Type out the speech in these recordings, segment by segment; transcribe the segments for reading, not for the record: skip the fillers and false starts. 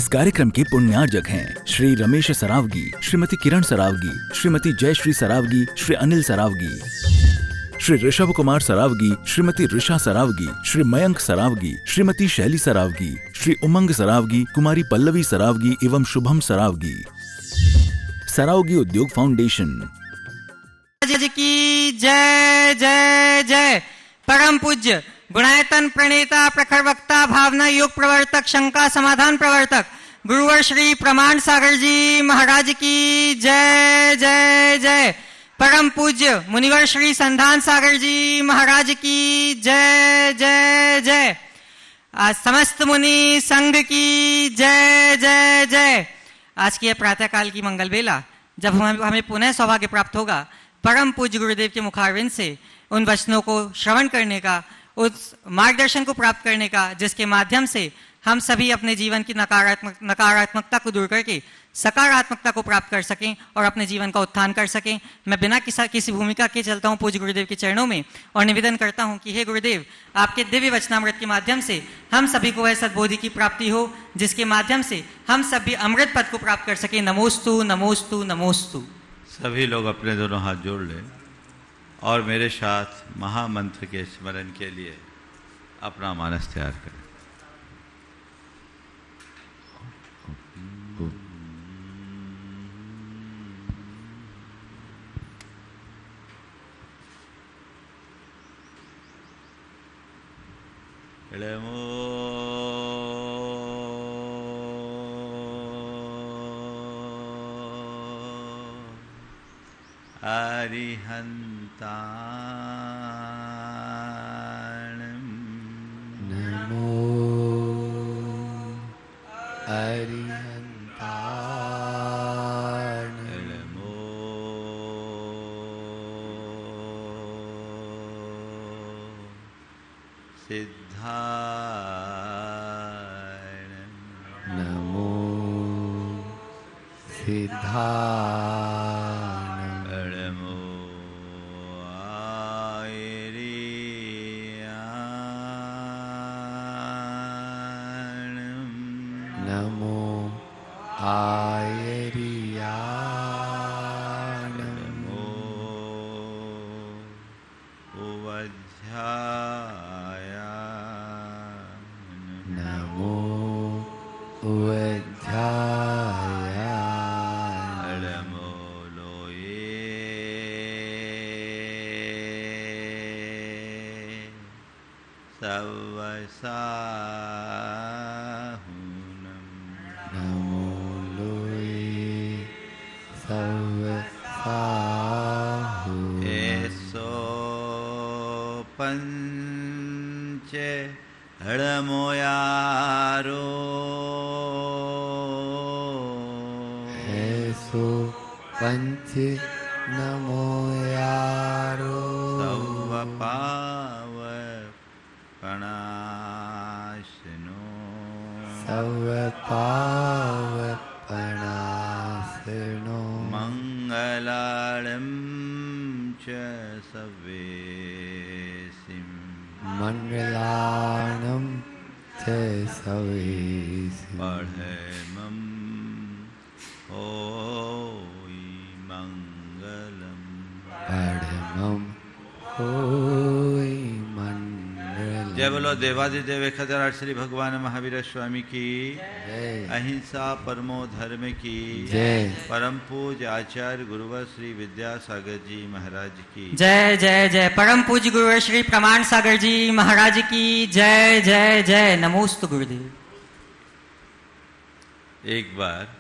इस कार्यक्रम के पुण्यार्जक हैं श्री रमेश सरावगी, श्रीमती किरण सरावगी, श्रीमती जयश्री सरावगी, श्री अनिल सरावगी, श्री ऋषभ कुमार सरावगी, श्रीमती ऋषा सरावगी, श्री मयंक सरावगी, श्रीमती शैली सरावगी, श्री उमंग सरावगी, कुमारी पल्लवी सरावगी एवं शुभम सरावगी। सरावगी उद्योग फाउंडेशन की जय जय जय। परम पूज्य गुणायतन प्रणेता प्रखर वक्ता भावना योग प्रवर्तक शंका समाधान प्रवर्तक गुरुवर श्री प्रमाण सागर जी महाराज की जय जय जय। परम पूज्य मुनिवर श्री संधान सागर जी महाराज की जय जय जय। समस्त मुनि संघ की जय जय जय। आज की प्रातःकाल की मंगल बेला जब हमें पुनः सौभाग्य प्राप्त होगा परम पूज्य गुरुदेव के मुखारविंद से उन वचनों को श्रवण करने का, उस मार्गदर्शन को प्राप्त करने का जिसके माध्यम से हम सभी अपने जीवन की नकारात्मकता को दूर करके सकारात्मकता को प्राप्त कर सकें और अपने जीवन का उत्थान कर सकें। मैं बिना किसी भूमिका के चलता हूं पूज्य गुरुदेव के चरणों में और निवेदन करता हूं कि हे गुरुदेव, आपके दिव्य वचनामृत के माध्यम से हम सभी को वह सद्बोधि की प्राप्ति हो जिसके माध्यम से हम सभी अमृत पद को प्राप्त कर सकें। नमोस्तु नमोस्तु नमोस्तु। सभी लोग अपने दोनों हाथ जोड़ लें और मेरे साथ महामंत्र के स्मरण के लिए अपना मानस तैयार करें। अरिहन्ताणं नमो अरिहन्ताणं नमो सिद्धाणं नमो सिद्धाणं नमो आयर्याणं नमो उवध्यायानं नमो उवध्यायानं नमो लोये सवसाहुनं नमो लोये सवसाहु एसो पंच हड़मोयारो ऐसो पंच नमो यारो सवपावपणाशनो सवपावपणासनो मंगलाळं च सवेसिं मंगलानं च सवेसिं पढ़ेमं होई मंगलम् परमं होई मंगलम्। जय बोलो देवादिदेव खजराट श्री भगवान महावीर स्वामी की जय। अहिंसा परमो धर्म की जय। परम पूज्य आचार्य गुरुवर श्री विद्यासागर जी महाराज की जय जय जय। परम पूज्य गुरुवर श्री प्रमाण सागर जी महाराज की जय जय जय। नमोस्तु गुरुदेव। एक बार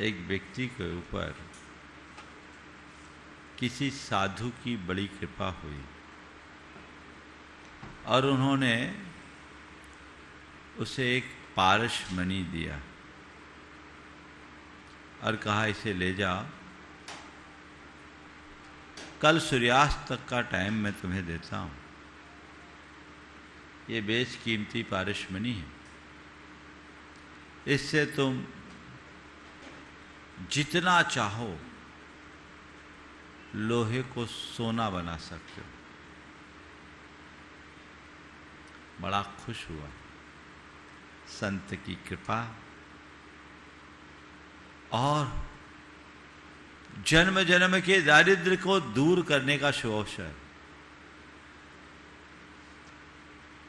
एक व्यक्ति के ऊपर किसी साधु की बड़ी कृपा हुई और उन्होंने उसे एक पारसमणि दिया और कहा इसे ले जाओ, कल सूर्यास्त तक का टाइम मैं तुम्हें देता हूं। ये बेशकीमती पारसमणि है, इससे तुम जितना चाहो लोहे को सोना बना सकते हो। बड़ा खुश हुआ। संत की कृपा और जन्म जन्म के दारिद्र्य को दूर करने का शुभ अवसर।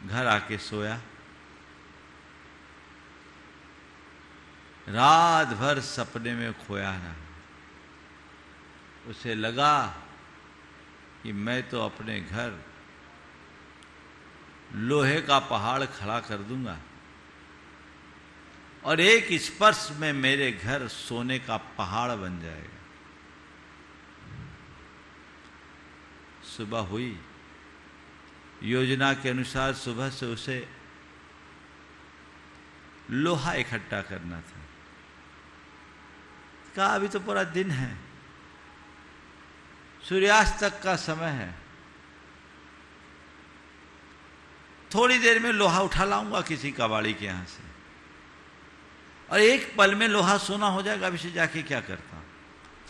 घर आके सोया, रात भर सपने में खोया रहा। उसे लगा कि मैं तो अपने घर लोहे का पहाड़ खड़ा कर दूंगा और एक स्पर्श में मेरे घर सोने का पहाड़ बन जाएगा। सुबह हुई, योजना के अनुसार सुबह से उसे लोहा इकट्ठा करना था। कहा अभी तो पूरा दिन है, सूर्यास्त तक का समय है, थोड़ी देर में लोहा उठा लाऊंगा किसी कबाड़ी के यहां से और एक पल में लोहा सोना हो जाएगा। अभी से जाके क्या करता हूं,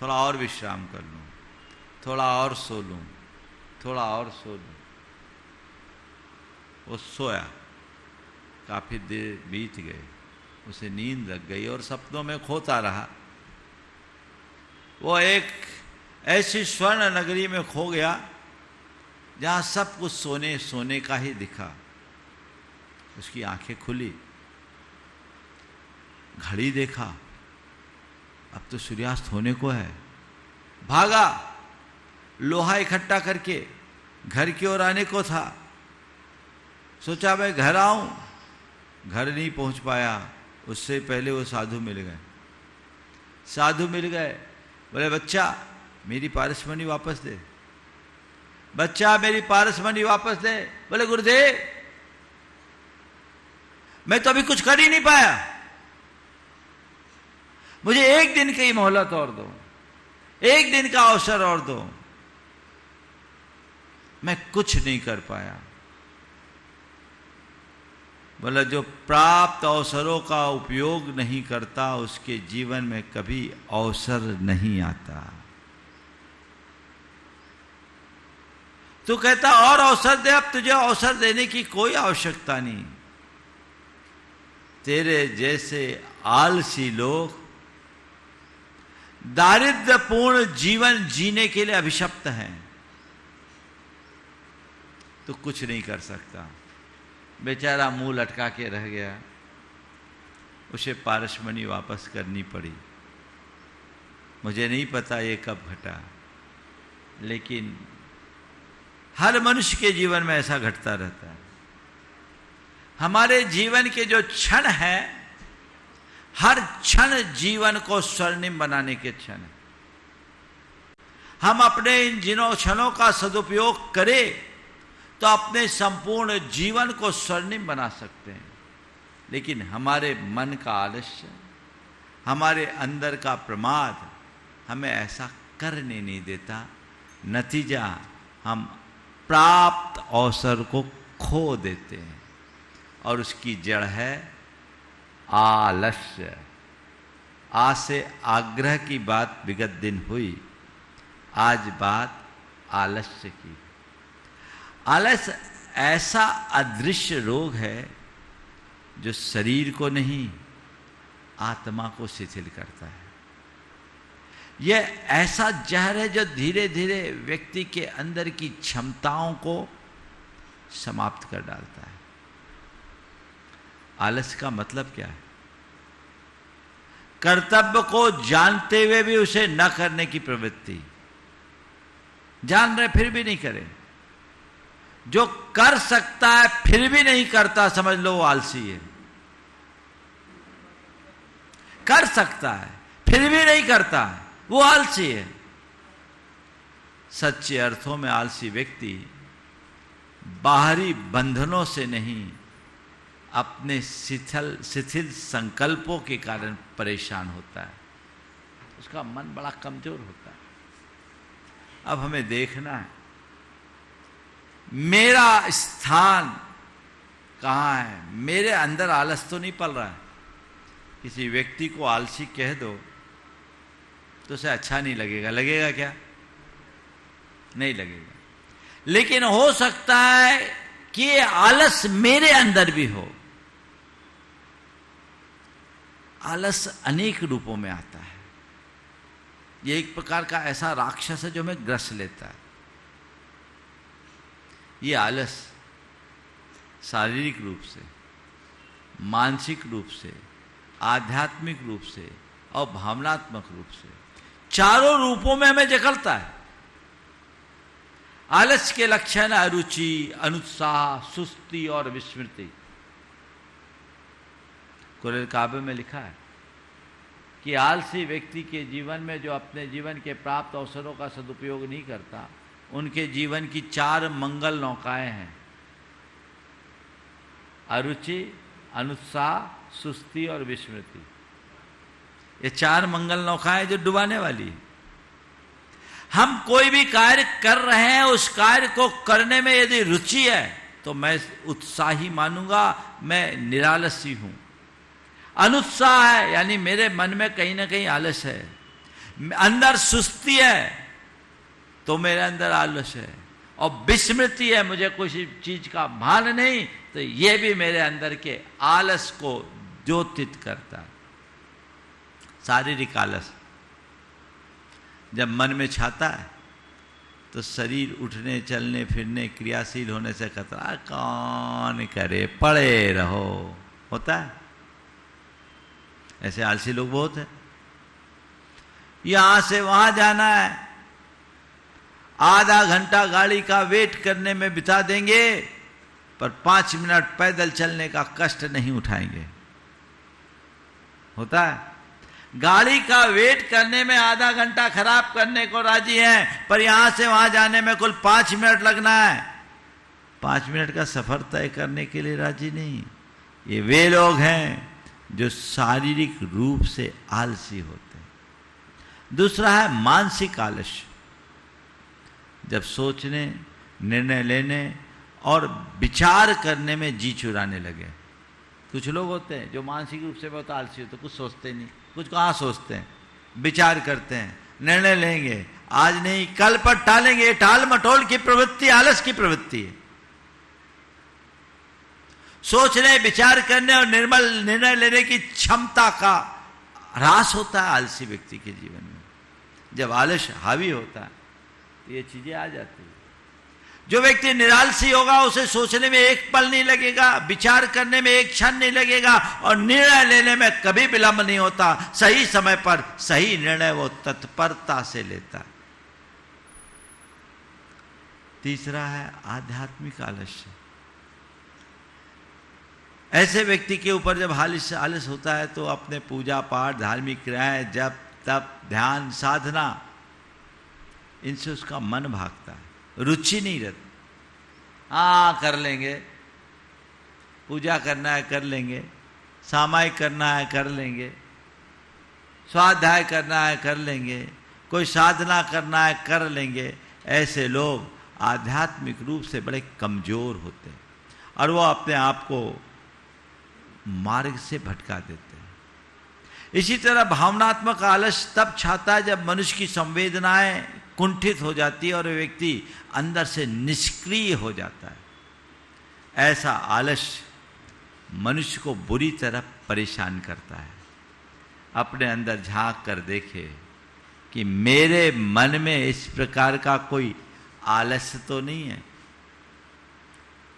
थोड़ा और विश्राम कर लूं, थोड़ा और सो लूं, थोड़ा और सो लूं। वो सोया, काफी देर बीत गए, उसे नींद लग गई और सपनों में खोता रहा। वो एक ऐसी स्वर्ण नगरी में खो गया जहां सब कुछ सोने सोने का ही दिखा। उसकी आंखें खुली, घड़ी देखा, अब तो सूर्यास्त होने को है। भागा, लोहा इकट्ठा करके घर की ओर आने को था। सोचा मैं घर आऊं, घर नहीं पहुंच पाया। उससे पहले वो साधु मिल गए। साधु मिल गए, बोले बच्चा मेरी पारसमणि वापस दे, बच्चा मेरी पारसमणि वापस दे। बोले गुरुदेव मैं तो अभी कुछ कर ही नहीं पाया, मुझे एक दिन की मोहलत और दो, एक दिन का अवसर और दो, मैं कुछ नहीं कर पाया। बोला जो प्राप्त अवसरों का उपयोग नहीं करता उसके जीवन में कभी अवसर नहीं आता। तू कहता और अवसर दे, अब तुझे अवसर देने की कोई आवश्यकता नहीं। तेरे जैसे आलसी लोग दारिद्र्यपूर्ण जीवन जीने के लिए अभिशप्त हैं। तो कुछ नहीं कर सकता। बेचारा मुंह लटका के रह गया, उसे पारसमणि वापस करनी पड़ी। मुझे नहीं पता ये कब घटा, लेकिन हर मनुष्य के जीवन में ऐसा घटता रहता है। हमारे जीवन के जो क्षण है, हर क्षण जीवन को स्वर्णिम बनाने के क्षण है। हम अपने इन जिनों क्षणों का सदुपयोग करें तो अपने संपूर्ण जीवन को स्वर्णिम बना सकते हैं। लेकिन हमारे मन का आलस्य, हमारे अंदर का प्रमाद हमें ऐसा करने नहीं देता। नतीजा हम प्राप्त अवसर को खो देते हैं और उसकी जड़ है आलस्य। आज से आग्रह की बात विगत दिन हुई, आज बात आलस्य की। आलस्य ऐसा अदृश्य रोग है जो शरीर को नहीं आत्मा को शिथिल करता है। यह ऐसा जहर है जो धीरे धीरे व्यक्ति के अंदर की क्षमताओं को समाप्त कर डालता है। आलस्य का मतलब क्या है? कर्तव्य को जानते हुए भी उसे न करने की प्रवृत्ति। जान रहे फिर भी नहीं करे। जो कर सकता है फिर भी नहीं करता, समझ लो वो आलसी है। कर सकता है फिर भी नहीं करता, वो आलसी है। सच्चे अर्थों में आलसी व्यक्ति बाहरी बंधनों से नहीं, अपने शिथिल संकल्पों के कारण परेशान होता है। उसका मन बड़ा कमजोर होता है। अब हमें देखना है मेरा स्थान कहाँ है। मेरे अंदर आलस तो नहीं पल रहा है। किसी व्यक्ति को आलसी कह दो तो उसे अच्छा नहीं लगेगा। लगेगा क्या? नहीं लगेगा। लेकिन हो सकता है कि ये आलस मेरे अंदर भी हो। आलस अनेक रूपों में आता है। ये एक प्रकार का ऐसा राक्षस है जो हमें ग्रस लेता है। ये आलस शारीरिक रूप से, मानसिक रूप से, आध्यात्मिक रूप से और भावनात्मक रूप से, चारों रूपों में हमें जकड़ता है। आलस के लक्षण अरुचि, अनुत्साह, सुस्ती और विस्मृति। कुरैन काबे में लिखा है कि आलसी व्यक्ति के जीवन में जो अपने जीवन के प्राप्त अवसरों का सदुपयोग नहीं करता, उनके जीवन की 4 मंगल नौकाएं हैं: अरुचि, अनुत्साह, सुस्ती और विस्मृति। ये 4 मंगल नौकाएं जो डुबाने वाली है। हम कोई भी कार्य कर रहे हैं, उस कार्य को करने में यदि रुचि है तो मैं उत्साही मानूंगा, मैं निरालसी हूं। अनुत्साह है यानी मेरे मन में कहीं ना कहीं आलस है। अंदर सुस्ती है तो मेरे अंदर आलस है। और विस्मृति है, मुझे किसी चीज का भान नहीं, तो ये भी मेरे अंदर के आलस को द्योतित करता है। शारीरिक आलस जब मन में छाता है तो शरीर उठने, चलने फिरने, क्रियाशील होने से खतरा। कौन करे, पड़े रहो, होता है। ऐसे आलसी लोग बहुत हैं। यहां से वहां जाना है, आधा घंटा गाड़ी का वेट करने में बिता देंगे, पर 5 मिनट पैदल चलने का कष्ट नहीं उठाएंगे। होता है। गाड़ी का वेट करने में आधा घंटा खराब करने को राजी हैं, पर यहां से वहां जाने में कुल 5 मिनट लगना है। 5 मिनट का सफर तय करने के लिए राजी नहीं। ये वे लोग हैं जो शारीरिक रूप से आलसी होते हैं। दूसरा है मानसिक आलस्य। जब सोचने, निर्णय लेने और विचार करने में जी चुराने लगे। कुछ लोग होते हैं जो मानसिक रूप से बहुत आलसी होते हैं, कुछ सोचते नहीं। कुछ कहाँ सोचते हैं, विचार करते हैं, निर्णय लेंगे, आज नहीं कल पर टालेंगे। टाल मटोल की प्रवृत्ति आलस की प्रवृत्ति है। सोचने, विचार करने और निर्मल निर्णय लेने की क्षमता का ह्रास होता है आलसी व्यक्ति के जीवन में। जब आलस हावी होता है तो ये चीजें आ जाती है। जो व्यक्ति निरालसी होगा उसे सोचने में एक पल नहीं लगेगा, विचार करने में एक क्षण नहीं लगेगा और निर्णय लेने में कभी विलंब नहीं होता। सही समय पर सही निर्णय वो तत्परता से लेता है। तीसरा है आध्यात्मिक आलस्य। ऐसे व्यक्ति के ऊपर जब आलस होता है तो अपने पूजा पाठ, धार्मिक क्रियाएं, जप तप, ध्यान, साधना, इनसे उसका मन भागता है, रुचि नहीं रहती। हाँ कर लेंगे, पूजा करना है कर लेंगे, सामायिक करना है कर लेंगे, स्वाध्याय करना है कर लेंगे, कोई साधना करना है कर लेंगे। ऐसे लोग आध्यात्मिक रूप से बड़े कमजोर होते हैं और वो अपने आप को मार्ग से भटका देते हैं। इसी तरह भावनात्मक आलस तब छाता है जब मनुष्य की संवेदनाएं कुंठित हो जाती है और व्यक्ति अंदर से निष्क्रिय हो जाता है। ऐसा आलस मनुष्य को बुरी तरह परेशान करता है। अपने अंदर झांक कर देखे कि मेरे मन में इस प्रकार का कोई आलस्य तो नहीं है।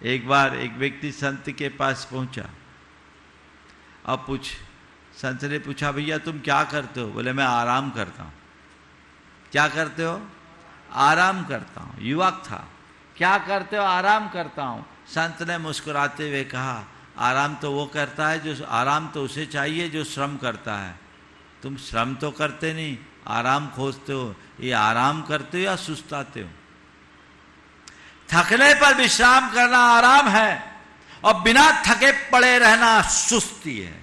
एक बार एक व्यक्ति संत के पास पहुंचा। अब संत ने पूछा, भैया तुम क्या करते हो? बोले मैं आराम करता हूं। क्या करते हो? आराम करता हूं। युवक था। क्या करते हो? आराम करता हूं। संत ने मुस्कुराते हुए कहा, आराम तो वो करता है जो, आराम तो उसे चाहिए जो श्रम करता है। तुम श्रम तो करते नहीं, आराम खोजते हो। ये आराम करते हो या सुस्ताते हो? थकने पर विश्राम करना आराम है और बिना थके पड़े रहना सुस्ती है।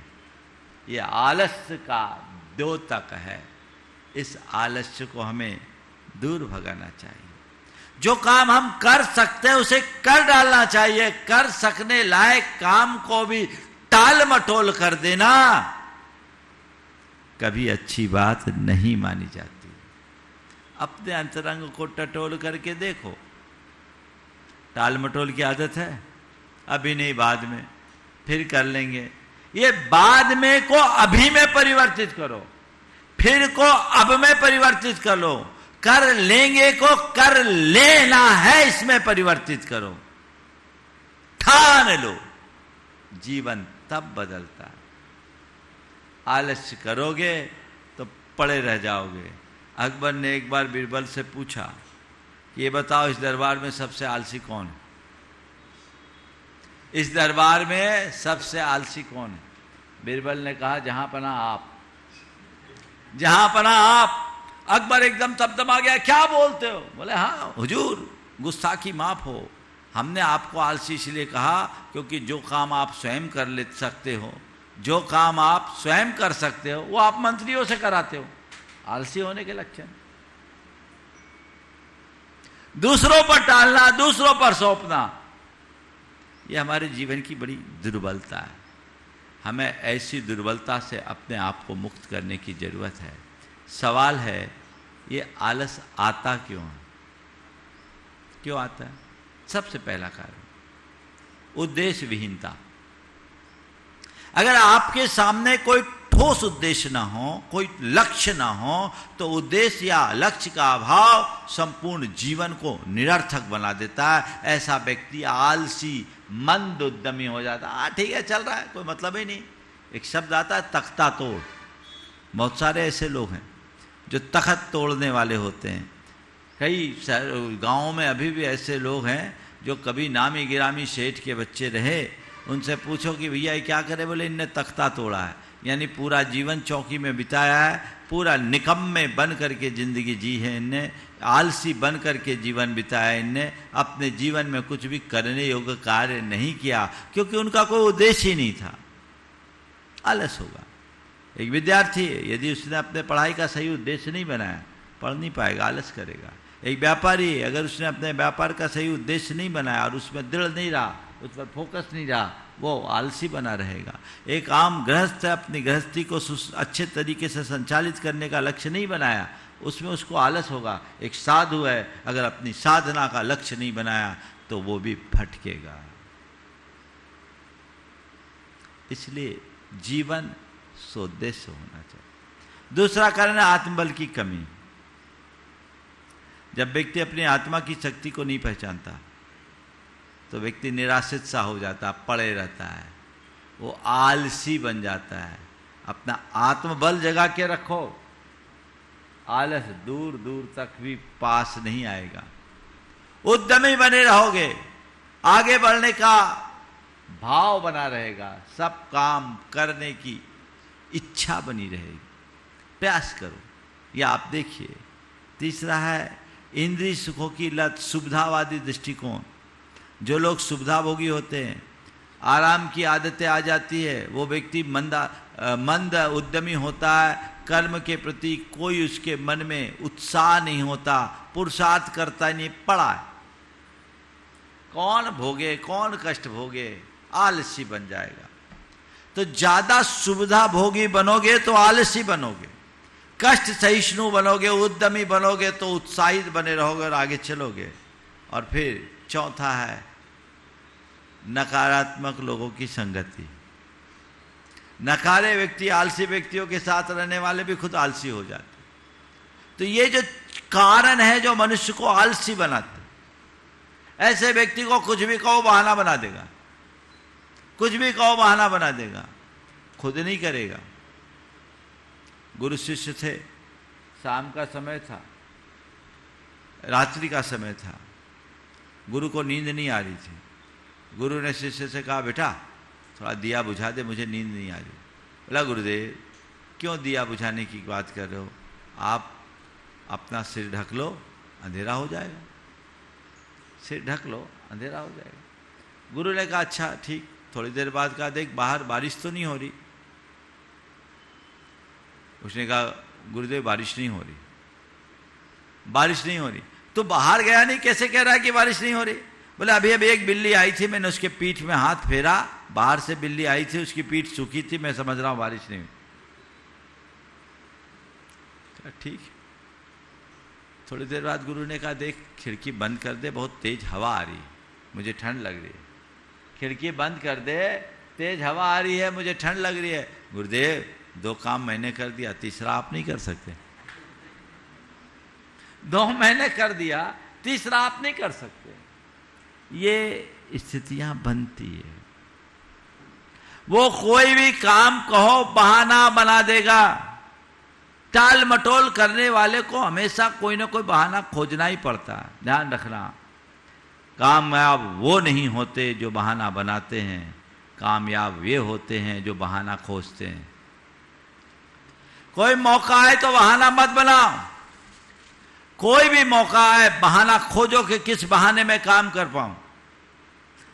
यह आलस्य का द्योतक है। इस आलस्य को हमें दूर भगाना चाहिए। जो काम हम कर सकते हैं उसे कर डालना चाहिए। कर सकने लायक काम को भी टाल मटोल कर देना कभी अच्छी बात नहीं मानी जाती। अपने अंतरंग को टटोल करके देखो। टाल मटोल की आदत है, अभी नहीं बाद में, फिर कर लेंगे। ये बाद में को अभी में परिवर्तित करो, फिर को अब में परिवर्तित कर लो, कर लेंगे को कर लेना है इसमें परिवर्तित करो, ठान लो, जीवन तब बदलता है। आलस्य करोगे तो पड़े रह जाओगे। अकबर ने एक बार बीरबल से पूछा कि ये बताओ इस दरबार में सबसे आलसी कौन है? इस दरबार में सबसे आलसी कौन है? बीरबल ने कहा जहां पना आप, जहां पना आप। अकबर एकदम तमतमा गया, क्या बोलते हो? बोले हाँ हुजूर, गुस्ताखी माफ हो, हमने आपको आलसी इसलिए कहा क्योंकि जो काम आप स्वयं कर ले सकते हो, जो काम आप स्वयं कर सकते हो वो आप मंत्रियों से कराते हो। आलसी होने के लक्षण दूसरों पर टालना, दूसरों पर सौंपना, ये हमारे जीवन की बड़ी दुर्बलता है। हमें ऐसी दुर्बलता से अपने आप को मुक्त करने की जरूरत है। सवाल है ये आलस आता क्यों है? क्यों आता है? सबसे पहला कारण उद्देश्य विहीनता। अगर आपके सामने कोई ठोस उद्देश्य ना हो, कोई लक्ष्य ना हो, तो उद्देश्य या लक्ष्य का अभाव संपूर्ण जीवन को निरर्थक बना देता है। ऐसा व्यक्ति आलसी, मंद उद्यमी हो जाता है। हाँ ठीक है, चल रहा है, कोई मतलब ही नहीं। एक शब्द आता है तख्ता तोड़। बहुत सारे ऐसे लोग हैं जो तख्त तोड़ने वाले होते हैं। कई गाँवों में अभी भी ऐसे लोग हैं जो कभी नामी गिरामी सेठ के बच्चे रहे, उनसे पूछो कि भैया ये क्या करे? बोले इनने तख्ता तोड़ा है, यानी पूरा जीवन चौकी में बिताया है, पूरा निकम्मे बन करके जिंदगी जी है इनने, आलसी बन करके जीवन बिताया इनने, अपने जीवन में कुछ भी करने योग्य कार्य नहीं किया क्योंकि उनका कोई उद्देश्य ही नहीं था। आलस होगा। एक विद्यार्थी है, यदि उसने अपने पढ़ाई का सही उद्देश्य नहीं बनाया, पढ़ नहीं पाएगा, आलस करेगा। एक व्यापारी है, अगर उसने अपने व्यापार का सही उद्देश्य नहीं बनाया और उसमें दृढ़ नहीं रहा, उस पर फोकस नहीं रहा, वो आलसी बना रहेगा। एक आम गृहस्थ है, अपनी गृहस्थी को अच्छे तरीके से संचालित करने का लक्ष्य नहीं बनाया, उसमें उसको आलस होगा। एक साधु है, अगर अपनी साधना का लक्ष्य नहीं बनाया तो वो भी भटकेगा। इसलिए जीवन सोद्देश्य होना चाहिए। दूसरा कारण है आत्मबल की कमी। जब व्यक्ति अपनी आत्मा की शक्ति को नहीं पहचानता तो व्यक्ति निराशित सा हो जाता, पड़े रहता है, वो आलसी बन जाता है। अपना आत्मबल जगा के रखो, आलस दूर दूर तक भी पास नहीं आएगा। उद्यमी बने रहोगे, आगे बढ़ने का भाव बना रहेगा, सब काम करने की इच्छा बनी रहेगी, प्रयास करो। या आप देखिए, तीसरा है इंद्रिय सुखों की लत, सुविधावादी दृष्टिकोण। जो लोग सुविधाभोगी होते हैं, आराम की आदतें आ जाती है, वो व्यक्ति मंद उद्यमी होता है, कर्म के प्रति कोई उसके मन में उत्साह नहीं होता, पुरुषार्थ करता नहीं, पड़ा है। कौन भोगे, कौन कष्ट भोगे, आलसी बन जाएगा। तो ज्यादा सुविधा भोगी बनोगे तो आलसी बनोगे, कष्ट सहिष्णु बनोगे, उद्यमी बनोगे तो उत्साहित बने रहोगे और आगे चलोगे। और फिर चौथा है नकारात्मक लोगों की संगति। नकारे व्यक्ति, आलसी व्यक्तियों के साथ रहने वाले भी खुद आलसी हो जाते। तो ये जो कारण है जो मनुष्य को आलसी बनाते, ऐसे व्यक्ति को कुछ भी कहो बहाना बना देगा, कुछ भी कहो बहाना बना देगा, खुद नहीं करेगा। गुरु शिष्य थे, शाम का समय था, रात्रि का समय था, गुरु को नींद नहीं आ रही थी। गुरु ने शिष्य से कहा, बेटा थोड़ा दिया बुझा दे, मुझे नींद नहीं आ रही। बोला, गुरुदेव क्यों दिया बुझाने की बात कर रहे हो? आप अपना सिर ढक लो, अंधेरा हो जाएगा। सिर ढक लो, अंधेरा हो जाएगा। गुरु ने कहा, अच्छा ठीक। थोड़ी देर बाद कहा, देख बाहर बारिश तो नहीं हो रही। उसने कहा, गुरुदेव बारिश नहीं हो रही, बारिश नहीं हो रही। तो बाहर गया नहीं, कैसे कह रहा है कि बारिश नहीं हो रही? बोले, अभी अभी एक बिल्ली आई थी, मैंने उसके पीठ में हाथ फेरा, बाहर से बिल्ली आई थी, उसकी पीठ सूखी थी, मैं समझ रहा हूं बारिश नहीं हुई। ठीक। थोड़ी देर बाद गुरु ने कहा, देख खिड़की बंद कर दे, बहुत तेज हवा आ रही है, मुझे ठंड लग रही है, खिड़की बंद कर दे, तेज हवा आ रही है, मुझे ठंड लग रही है। गुरुदेव 2 काम मैंने कर दिया, तीसरा आप नहीं कर सकते। 2 मैंने कर दिया, तीसरा आप नहीं कर सकते। ये स्थितियां बनती है। वो कोई भी काम कहो बहाना बना देगा। टाल मटोल करने वाले को हमेशा कोई ना कोई बहाना खोजना ही पड़ता है। ध्यान रखना, कामयाब वो नहीं होते जो बहाना बनाते हैं, कामयाब वे होते हैं जो बहाना खोजते हैं। कोई मौका है तो बहाना मत बनाओ। कोई भी मौका है बहाना खोजो कि किस बहाने में काम कर पाऊं।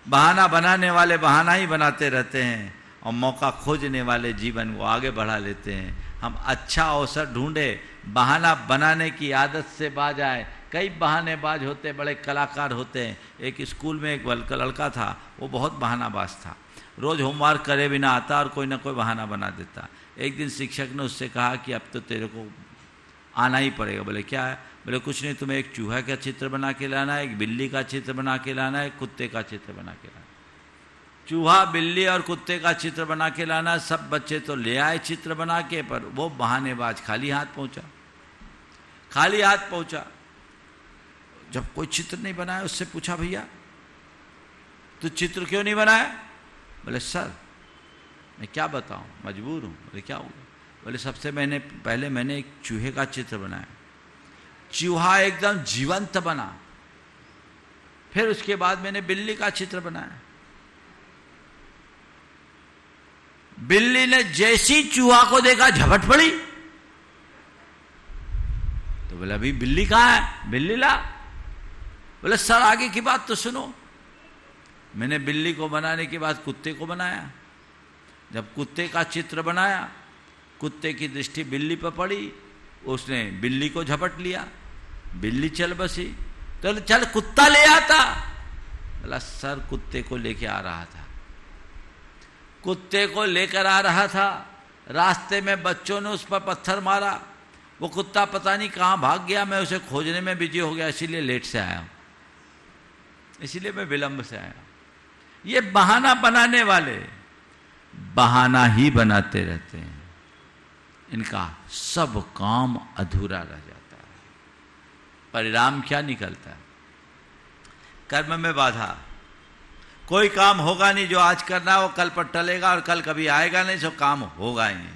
बहाना बनाने वाले बहाना ही बनाते रहते हैं और मौका खोजने वाले जीवन को आगे बढ़ा लेते हैं। हम अच्छा अवसर ढूंढे, बहाना बनाने की आदत से बाज आए। कई बहानेबाज होते, बड़े कलाकार होते हैं। एक स्कूल में एक लड़का था, वो बहुत बहानाबाज था। रोज होमवर्क करे बिना आता और कोई ना कोई बहाना बना देता। एक दिन शिक्षक ने उससे कहा कि अब तो तेरे को आना ही पड़ेगा। बोले क्या है? बोले कुछ नहीं, तुम्हें एक चूहा का चित्र बना के लाना है, एक बिल्ली का चित्र बना के लाना है, एक कुत्ते का चित्र बना के लाना है। चूहा, बिल्ली और कुत्ते का चित्र बना के लाना। सब बच्चे तो ले आए चित्र बना के, पर वो बहानेबाज खाली हाथ पहुंचा। खाली हाथ पहुंचा। जब कोई चित्र नहीं बनाया, उससे पूछा भैया तू चित्र क्यों नहीं बनाया? बोले सर मैं क्या बताऊं, मजबूर हूं। बोले क्या हुआ? बोले सबसे पहले मैंने एक चूहे का चित्र बनाया। चूहा एकदम जीवंत बना। फिर उसके बाद मैंने बिल्ली का चित्र बनाया। बिल्ली ने जैसी चूहा को देखा झपट पड़ी। तो बोला अभी बिल्ली कहां है? बिल्ली ला। बोले सर आगे की बात तो सुनो। मैंने बिल्ली को बनाने के बाद कुत्ते को बनाया। जब कुत्ते का चित्र बनाया, कुत्ते की दृष्टि बिल्ली पर पड़ी, उसने बिल्ली को झपट लिया। बिल्ली चल बसी। तो चल कुत्ता ले आता। बोला सर कुत्ते को लेके आ रहा था। कुत्ते को लेकर आ रहा था, रास्ते में बच्चों ने उस पर पत्थर मारा। वो कुत्ता पता नहीं कहां भाग गया। मैं उसे खोजने में बिजी हो गया, इसीलिए लेट से आया हूं, इसीलिए मैं विलंब से आया। ये बहाना बनाने वाले बहाना ही बनाते रहते हैं। इनका सब काम अधूरा रह जाता है। परिणाम क्या निकलता है? कर्म में बाधा। कोई काम होगा नहीं। जो आज करना है वो कल पर टलेगा और कल कभी आएगा नहीं, सो काम होगा ही नहीं।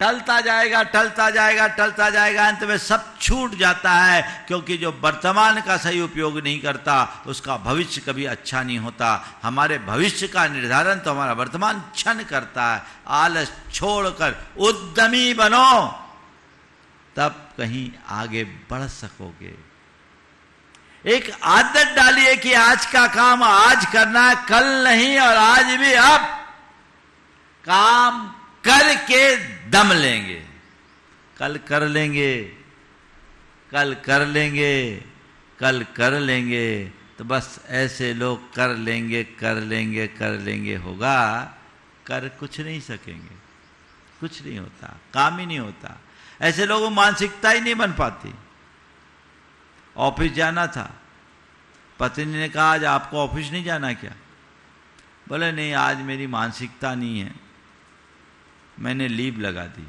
टलता जाएगा, टलता जाएगा, टलता जाएगा, अंत में सब छूट जाता है। क्योंकि जो वर्तमान का सही उपयोग नहीं करता, उसका भविष्य कभी अच्छा नहीं होता। हमारे भविष्य का निर्धारण तो हमारा वर्तमान क्षण करता है। आलस छोड़कर उद्यमी बनो, तब कहीं आगे बढ़ सकोगे। एक आदत डालिए कि आज का काम आज करना है, कल नहीं, और आज भी अब काम करके दम लेंगे। कल कर लेंगे, कल कर लेंगे, कल कर लेंगे। तो बस ऐसे लोग कर लेंगे, कर लेंगे, कर लेंगे होगा, कर कुछ नहीं सकेंगे। कुछ नहीं होता, काम ही नहीं होता। ऐसे लोगों मानसिकता ही नहीं बन पाती। ऑफिस जाना था, पत्नी ने कहा आज आपको ऑफिस नहीं जाना क्या? बोले नहीं आज मेरी मानसिकता नहीं है, मैंने लीव लगा दी।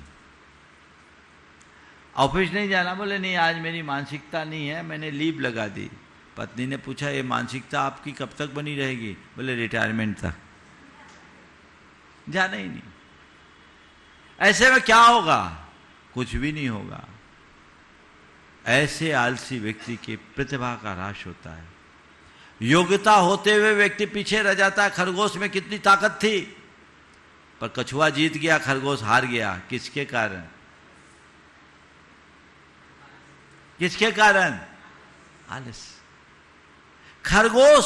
ऑफिस नहीं जाना? बोले नहीं आज मेरी मानसिकता नहीं है, मैंने लीव लगा दी। पत्नी ने पूछा ये मानसिकता आपकी कब तक बनी रहेगी? बोले रिटायरमेंट तक। जाना ही नहीं। ऐसे में क्या होगा? कुछ भी नहीं होगा। ऐसे आलसी व्यक्ति की प्रतिभा का ह्रास होता है। योग्यता होते हुए व्यक्ति पीछे रह जाता है। खरगोश में कितनी ताकत थी, पर कछुआ जीत गया, खरगोश हार गया। किसके कारण? किसके कारण? आलस। खरगोश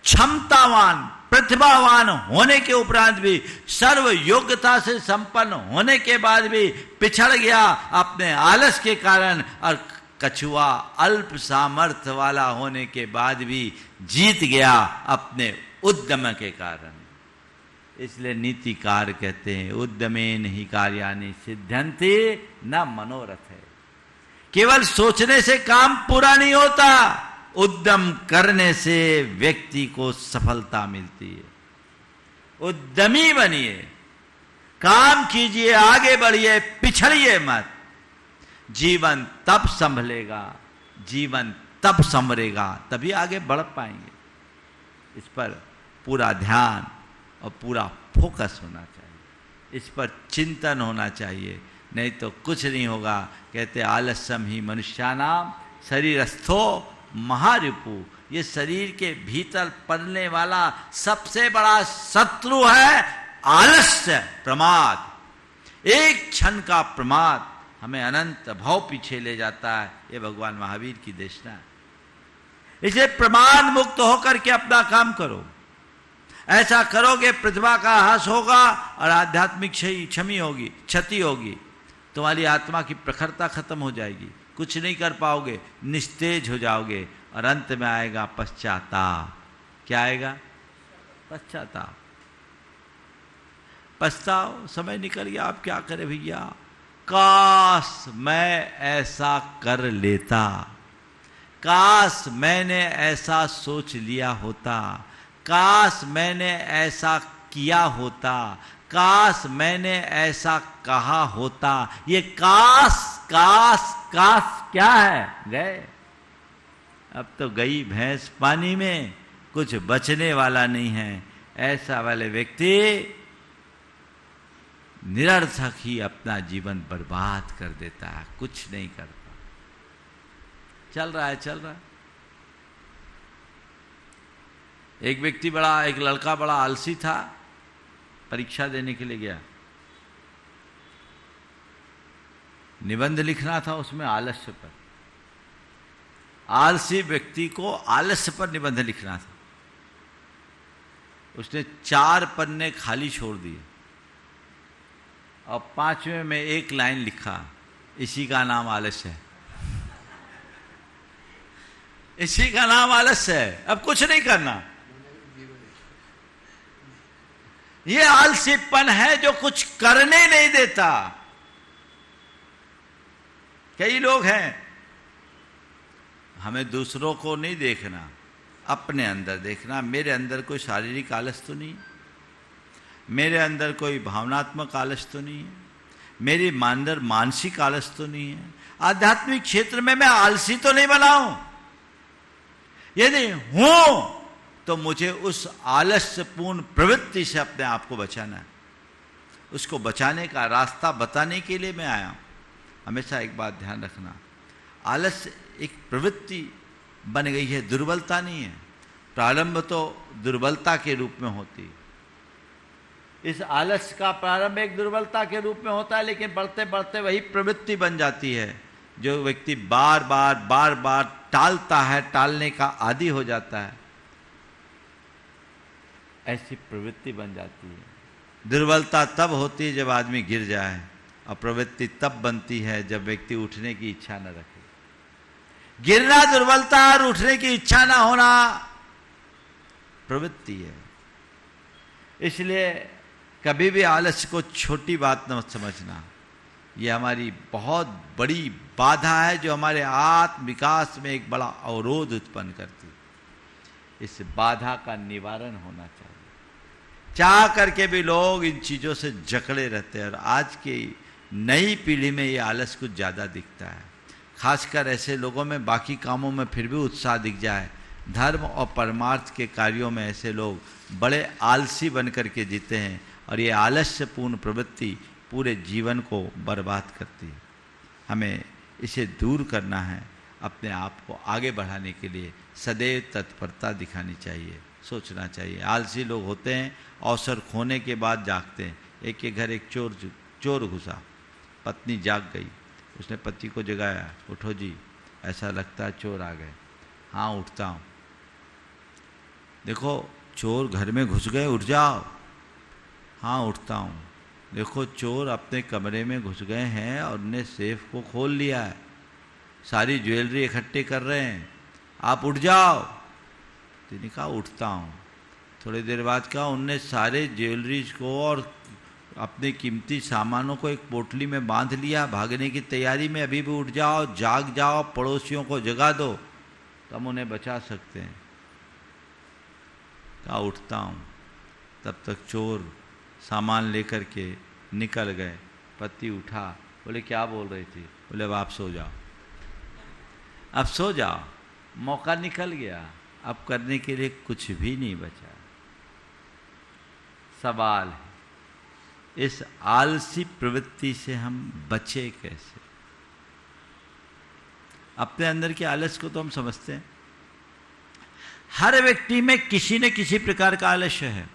क्षमतावान, प्रतिभावान होने के उपरांत भी, सर्व योग्यता से संपन्न होने के बाद भी पिछड़ गया अपने आलस के कारण। और कछुआ अल्प सामर्थ्य वाला होने के बाद भी जीत गया अपने उद्यम के कारण। इसलिए नीतिकार कहते हैं उद्यमेन ही कार्याणि सिद्ध्यन्ति न मनोरथ है। केवल सोचने से काम पूरा नहीं होता, उद्यम करने से व्यक्ति को सफलता मिलती है। उद्यमी बनिए, काम कीजिए, आगे बढ़िए, पिछड़िए मत। जीवन तब संभलेगा, जीवन तब संवरेगा, तभी आगे बढ़ पाएंगे। इस पर पूरा ध्यान और पूरा फोकस होना चाहिए, इस पर चिंतन होना चाहिए, नहीं तो कुछ नहीं होगा। कहते आलस्यम ही मनुष्यानाम शरीरस्थो महारिपु। ये शरीर के भीतर पड़ने वाला सबसे बड़ा शत्रु है आलस्य, प्रमाद। एक क्षण का प्रमाद हमें अनंत भाव पीछे ले जाता है। ये भगवान महावीर की देशना है। इसलिए प्रमाद मुक्त होकर के अपना काम करो। ऐसा करोगे प्रतिभा का ह्रास होगा और आध्यात्मिक क्षमी होगी, क्षति होगी। तुम्हारी आत्मा की प्रखरता खत्म हो जाएगी, कुछ नहीं कर पाओगे, निस्तेज हो जाओगे और अंत में आएगा पश्चाताप। क्या आएगा? पश्चाताप। पछताओ, समय निकल गया, आप क्या करें भैया, काश मैं ऐसा कर लेता, काश मैंने ऐसा सोच लिया होता, काश मैंने ऐसा किया होता, काश मैंने ऐसा कहा होता। ये काश काश काश क्या है? गए, अब तो गई भैंस पानी में, कुछ बचने वाला नहीं है। ऐसा वाले व्यक्ति निरर्थक ही अपना जीवन बर्बाद कर देता है, कुछ नहीं करता। चल रहा है, चल रहा है। एक व्यक्ति एक लड़का बड़ा आलसी था, परीक्षा देने के लिए गया, निबंध लिखना था उसमें आलस्य पर। आलसी व्यक्ति को आलस्य पर निबंध लिखना था। उसने 4 पन्ने खाली छोड़ दिए और 5वें में एक लाइन लिखा, इसी का नाम आलस्य है, इसी का नाम आलस्य है, अब कुछ नहीं करना। ये आलसीपन है जो कुछ करने नहीं देता। कई लोग हैं, हमें दूसरों को नहीं देखना, अपने अंदर देखना। मेरे अंदर कोई शारीरिक आलस तो नहीं है, मेरे अंदर कोई भावनात्मक आलस तो नहीं है, मेरे अंदर मानसिक आलस तो नहीं है, आध्यात्मिक क्षेत्र में मैं आलसी तो नहीं बना हूं। यदि हूं तो मुझे उस आलस्यपूर्ण प्रवृत्ति से अपने आप को बचाना है। उसको बचाने का रास्ता बताने के लिए मैं आया हूं। हमेशा एक बात ध्यान रखना, आलस्य एक प्रवृत्ति बन गई है, दुर्बलता नहीं है। प्रारंभ तो दुर्बलता के रूप में होती है। इस आलस्य का प्रारंभ एक दुर्बलता के रूप में होता है, लेकिन बढ़ते बढ़ते वही प्रवृत्ति बन जाती है। जो व्यक्ति बार बार टालता है, टालने का आदी हो जाता है, ऐसी प्रवृत्ति बन जाती है। दुर्बलता तब होती है जब आदमी गिर जाए, और प्रवृत्ति तब बनती है जब व्यक्ति उठने की इच्छा न रखे। गिरना दुर्बलता और उठने की इच्छा न होना प्रवृत्ति है। इसलिए कभी भी आलस्य को छोटी बात न समझना। यह हमारी बहुत बड़ी बाधा है जो हमारे आत्म विकास में एक बड़ा अवरोध उत्पन्न करती है। इस बाधा का निवारण होना चाहिए। चाह करके भी लोग इन चीज़ों से जकड़े रहते हैं, और आज की नई पीढ़ी में ये आलस कुछ ज़्यादा दिखता है। खासकर ऐसे लोगों में, बाकी कामों में फिर भी उत्साह दिख जाए, धर्म और परमार्थ के कार्यों में ऐसे लोग बड़े आलसी बन करके जीते हैं, और ये आलस्यपूर्ण प्रवृत्ति पूरे जीवन को बर्बाद करती है। हमें इसे दूर करना है। अपने आप को आगे बढ़ाने के लिए सदैव तत्परता दिखानी चाहिए, सोचना चाहिए। आलसी लोग होते हैं, अवसर खोने के बाद जागते हैं। एक के घर एक चोर घुसा, पत्नी जाग गई, उसने पति को जगाया, उठो जी, ऐसा लगता है चोर आ गए। हाँ उठता हूँ। देखो चोर घर में घुस गए, उठ जाओ। हाँ उठता हूँ। देखो चोर अपने कमरे में घुस गए हैं और उन्हें सेफ को खोल लिया है, सारी ज्वेलरी इकट्ठे कर रहे हैं, आप उठ जाओ। तिने कहा उठता हूँ। थोड़ी देर बाद कहा, उनने सारे ज्वेलरीज को और अपने कीमती सामानों को एक पोटली में बांध लिया, भागने की तैयारी में। अभी भी उठ जाओ, जाग जाओ, पड़ोसियों को जगा दो, तो हम उन्हें बचा सकते हैं। कहा उठता हूँ। तब तक चोर सामान लेकर के निकल गए। पति उठा, बोले क्या बोल रही थी? बोले अब आप सो जाओ, अब सो जाओ, मौका निकल गया, अब करने के लिए कुछ भी नहीं बचा। सवाल है इस आलसी प्रवृत्ति से हम बचे कैसे? अपने अंदर के आलस को तो हम समझते हैं, हर व्यक्ति में किसी न किसी प्रकार का आलस्य है।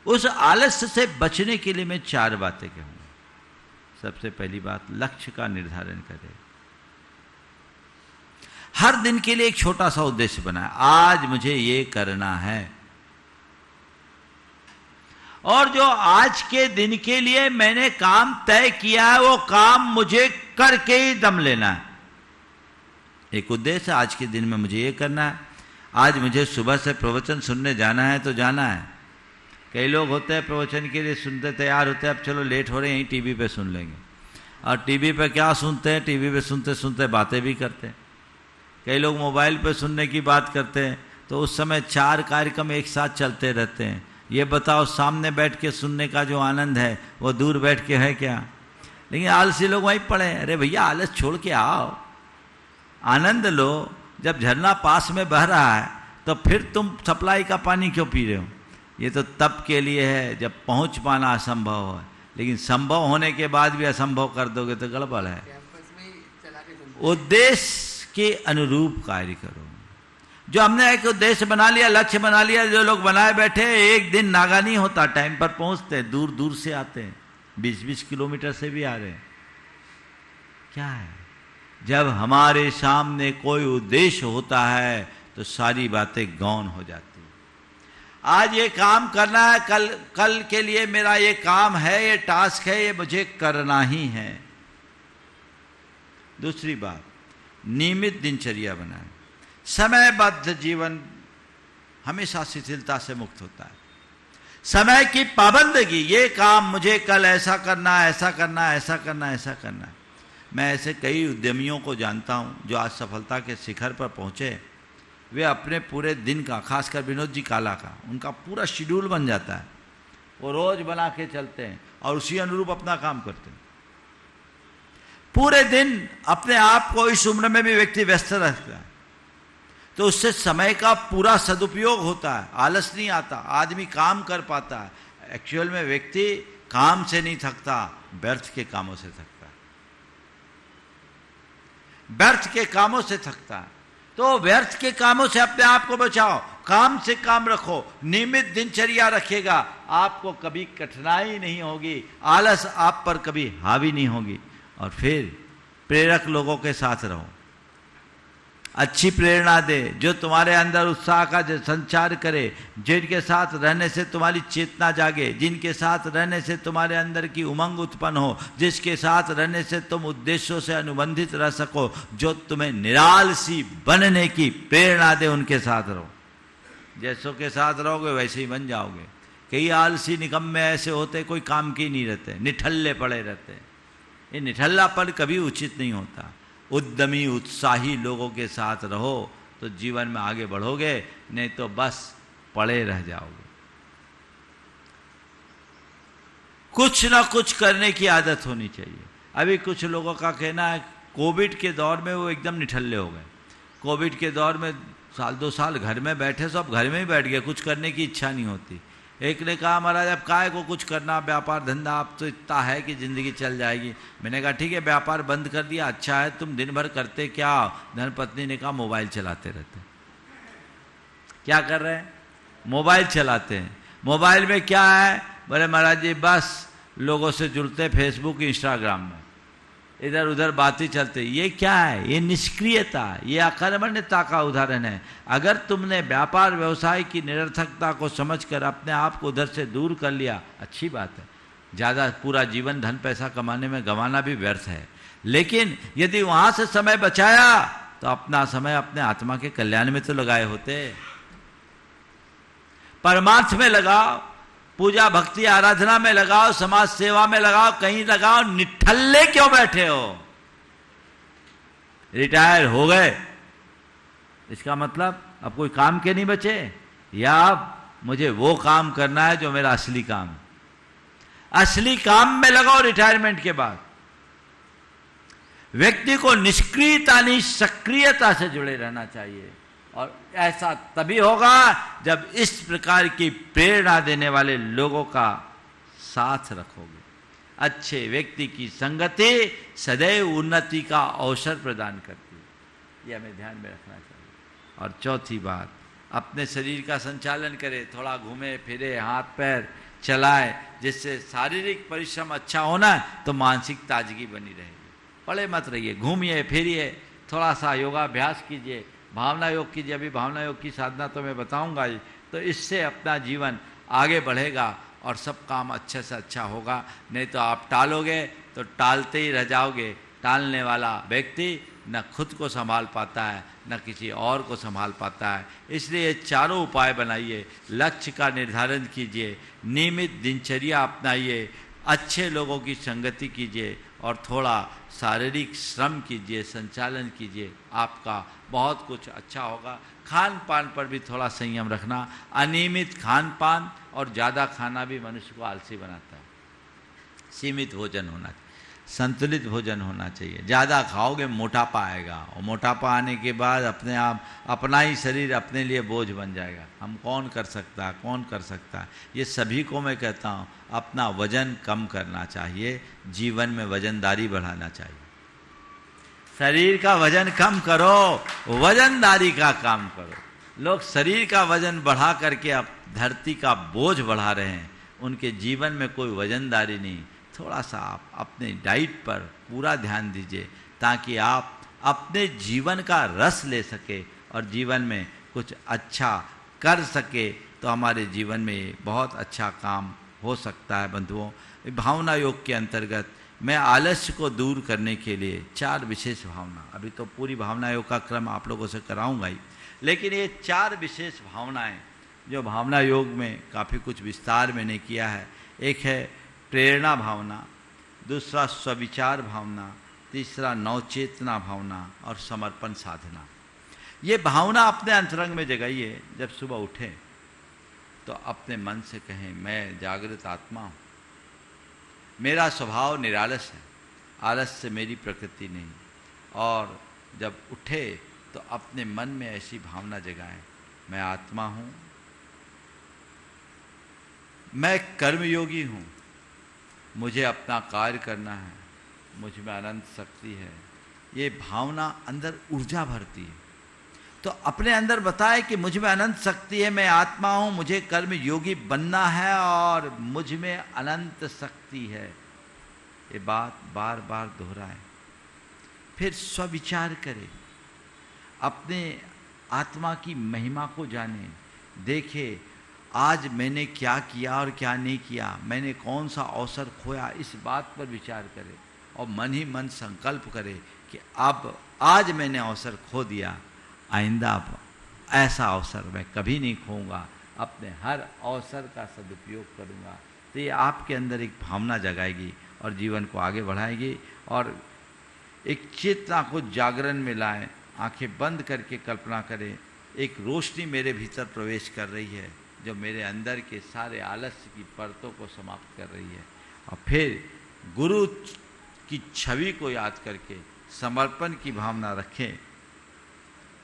उस आलस्य से बचने के लिए मैं 4 बातें कहूंगा। सबसे पहली बात, लक्ष्य का निर्धारण करें। हर दिन के लिए एक छोटा सा उद्देश्य बनाए, आज मुझे ये करना है, और जो आज के दिन के लिए मैंने काम तय किया है वो काम मुझे करके ही दम लेना है। एक उद्देश्य, आज के दिन में मुझे ये करना है, आज मुझे सुबह से प्रवचन सुनने जाना है तो जाना है। कई लोग होते हैं प्रवचन के लिए सुनते तैयार होते हैं, अब चलो लेट हो रहे हैं, यहीं टीवी पे सुन लेंगे। और टीवी पे क्या सुनते हैं? टीवी पे सुनते सुनते बातें भी करते हैं। कई लोग मोबाइल पे सुनने की बात करते हैं, तो उस समय 4 कार्यक्रम एक साथ चलते रहते हैं। ये बताओ, सामने बैठ के सुनने का जो आनंद है वो दूर बैठ के है क्या? लेकिन आलसी लोग वहीं पड़े। अरे भैया, आलस छोड़ के आओ, आनंद लो। जब झरना पास में बह रहा है तो फिर तुम सप्लाई का पानी क्यों पी रहे हो? ये तो तब के लिए है जब पहुंच पाना असंभव है, लेकिन संभव होने के बाद भी असंभव कर दोगे तो गड़बड़ है। उद्देश्य के अनुरूप कार्य करो। जो हमने एक उद्देश्य बना लिया, लक्ष्य बना लिया, जो लोग बनाए बैठे, एक दिन नागा नहीं होता, टाइम पर पहुंचते, दूर दूर से आते हैं, 20-20 किलोमीटर से भी आ रहे हैं। क्या है? जब हमारे सामने कोई उद्देश्य होता है तो सारी बातें गौण हो जाती। आज ये काम करना है, कल के लिए मेरा ये काम है, ये टास्क है, ये मुझे करना ही है। दूसरी बात, नियमित दिनचर्या बनाएं। समयबद्ध जीवन हमेशा शिथिलता से मुक्त होता है। समय की पाबंदगी, ये काम मुझे कल ऐसा करना है, ऐसा करना है, ऐसा करना है, ऐसा करना है। मैं ऐसे कई उद्यमियों को जानता हूं जो आज सफलता के शिखर पर पहुंचे। वे अपने पूरे दिन का, खासकर विनोद जी काला का, उनका पूरा शेड्यूल बन जाता है। वो रोज बना के चलते हैं और उसी अनुरूप अपना काम करते हैं। पूरे दिन अपने आप को इस उम्र में भी व्यक्ति व्यस्त रहता है, तो उससे समय का पूरा सदुपयोग होता है, आलस नहीं आता, आदमी काम कर पाता है। एक्चुअल में व्यक्ति काम से नहीं थकता, व्यर्थ के कामों से थकता है, व्यर्थ के कामों से थकता है। तो व्यर्थ के कामों से अपने आप को बचाओ, काम से काम रखो, नियमित दिनचर्या रखिएगा, आपको कभी कठिनाई नहीं होगी, आलस आप पर कभी हावी नहीं होगी। और फिर प्रेरक लोगों के साथ रहो, अच्छी प्रेरणा दे, जो तुम्हारे अंदर उत्साह का संचार करे, जिनके साथ रहने से तुम्हारी चेतना जागे, जिनके साथ रहने से तुम्हारे अंदर की उमंग उत्पन्न हो, जिसके साथ रहने से तुम उद्देश्यों से अनुबंधित रह सको, जो तुम्हें निरालसी बनने की प्रेरणा दे, उनके साथ रहो। जैसों के साथ रहोगे वैसे ही बन जाओगे। कई आलसी निकम्मे ऐसे होते, कोई काम की नहीं रहते, निठल्ले पड़े रहते। ये निठल्लापन कभी उचित नहीं होता। उद्यमी उत्साही लोगों के साथ रहो तो जीवन में आगे बढ़ोगे, नहीं तो बस पड़े रह जाओगे। कुछ ना कुछ करने की आदत होनी चाहिए। अभी कुछ लोगों का कहना है कोविड के दौर में वो एकदम निठल्ले हो गए। कोविड के दौर में 1-2 साल घर में बैठे, सब घर में ही बैठ गए, कुछ करने की इच्छा नहीं होती। एक ने कहा महाराज अब काहे को कुछ करना, व्यापार धंधा आप तो इतना है कि ज़िंदगी चल जाएगी। मैंने कहा ठीक है, व्यापार बंद कर दिया, अच्छा है, तुम दिन भर करते क्या? धर्मपत्नी ने कहा मोबाइल चलाते रहते। क्या कर रहे हैं? मोबाइल चलाते हैं। मोबाइल में क्या है? बोले महाराज जी बस लोगों से जुड़ते, फेसबुक इंस्टाग्राम में इधर उधर बातें चलते। ये क्या है? ये निष्क्रियता, ये अकर्मण्यता का उदाहरण है। अगर तुमने व्यापार व्यवसाय की निरर्थकता को समझकर अपने आप को उधर से दूर कर लिया, अच्छी बात है। ज़्यादा पूरा जीवन धन पैसा कमाने में गंवाना भी व्यर्थ है, लेकिन यदि वहाँ से समय बचाया तो अपना समय अपने आत्मा के कल्याण में तो लगाए होते। परमार्थ में लगाओ, पूजा भक्ति आराधना में लगाओ, समाज सेवा में लगाओ, कहीं लगाओ। निठल्ले क्यों बैठे हो? रिटायर हो गए, इसका मतलब अब कोई काम के नहीं बचे? या मुझे वो काम करना है जो मेरा असली काम है। असली काम में लगाओ रिटायरमेंट के बाद। व्यक्ति को निष्क्रियता नहीं सक्रियता से जुड़े रहना चाहिए, और ऐसा तभी होगा जब इस प्रकार की प्रेरणा देने वाले लोगों का साथ रखोगे। अच्छे व्यक्ति की संगति सदैव उन्नति का अवसर प्रदान करती है, यह हमें ध्यान में रखना चाहिए। और चौथी बात, अपने शरीर का संचालन करे, थोड़ा घूमे फिरे, हाथ पैर चलाए, जिससे शारीरिक परिश्रम अच्छा होना है तो मानसिक ताजगी बनी रहेगी। पड़े मत रहिए, घूमिए फिरिए, थोड़ा सा योगाभ्यास कीजिए, भावना योग कीजिए। अभी भावना योग की साधना तो मैं बताऊंगा ही, तो इससे अपना जीवन आगे बढ़ेगा और सब काम अच्छे से अच्छा होगा। नहीं तो आप टालोगे तो टालते ही रह जाओगे। टालने वाला व्यक्ति न खुद को संभाल पाता है न किसी और को संभाल पाता है। इसलिए चारों उपाय बनाइए, लक्ष्य का निर्धारण कीजिए, नियमित दिनचर्या अपनाइए, अच्छे लोगों की संगति कीजिए और थोड़ा शारीरिक श्रम कीजिए, संचालन कीजिए, आपका बहुत कुछ अच्छा होगा। खान पान पर भी थोड़ा संयम रखना। अनियमित खान पान और ज़्यादा खाना भी मनुष्य को आलसी बनाता है। सीमित भोजन होना चाहिए, संतुलित भोजन होना चाहिए। ज़्यादा खाओगे मोटापा आएगा, और मोटापा आने के बाद अपने आप अपना ही शरीर अपने लिए बोझ बन जाएगा। हम कौन कर सकता है, कौन कर सकता है। ये सभी को मैं कहता हूँ, अपना वजन कम करना चाहिए, जीवन में वजनदारी बढ़ाना चाहिए। शरीर का वजन कम करो, वजनदारी का काम करो। लोग शरीर का वजन बढ़ा करके अब धरती का बोझ बढ़ा रहे हैं, उनके जीवन में कोई वजनदारी नहीं। थोड़ा सा आप अपने डाइट पर पूरा ध्यान दीजिए, ताकि आप अपने जीवन का रस ले सके और जीवन में कुछ अच्छा कर सके, तो हमारे जीवन में बहुत अच्छा काम हो सकता है। बंधुओं, भावना योग के अंतर्गत मैं आलस्य को दूर करने के लिए 4 विशेष भावना, अभी तो पूरी भावना योग का क्रम आप लोगों से कराऊंगा ही, लेकिन ये 4 विशेष भावनाएं जो भावना योग में काफ़ी कुछ विस्तार मैंने किया है। एक है प्रेरणा भावना, दूसरा स्वविचार भावना, तीसरा नवचेतना भावना और समर्पण साधना। ये भावना अपने अंतरंग में जगाइए। जब सुबह उठें तो अपने मन से कहें, मैं जागृत आत्मा हूँ, मेरा स्वभाव निरालस है, आलस से मेरी प्रकृति नहीं। और जब उठे तो अपने मन में ऐसी भावना जगाएं, मैं आत्मा हूँ, मैं कर्मयोगी हूँ, मुझे अपना कार्य करना है, मुझ में अनंत शक्ति है। ये भावना अंदर ऊर्जा भरती है। तो अपने अंदर बताए कि मुझ में अनंत शक्ति है, मैं आत्मा हूँ, मुझे कर्म योगी बनना है और मुझ में अनंत शक्ति है। ये बात बार बार दोहराएं। फिर स्वविचार करें, अपने आत्मा की महिमा को जानें, देखें आज मैंने क्या किया और क्या नहीं किया, मैंने कौन सा अवसर खोया, इस बात पर विचार करें और मन ही मन संकल्प करें कि अब आज मैंने अवसर खो दिया, आइंदा ऐसा अवसर मैं कभी नहीं खोऊंगा, अपने हर अवसर का सदुपयोग करूंगा। तो ये आपके अंदर एक भावना जगाएगी और जीवन को आगे बढ़ाएगी और एक चेतना को जागरण में लाएं। आंखें बंद करके कल्पना करें, एक रोशनी मेरे भीतर प्रवेश कर रही है जो मेरे अंदर के सारे आलस्य की परतों को समाप्त कर रही है। और फिर गुरु की छवि को याद करके समर्पण की भावना रखें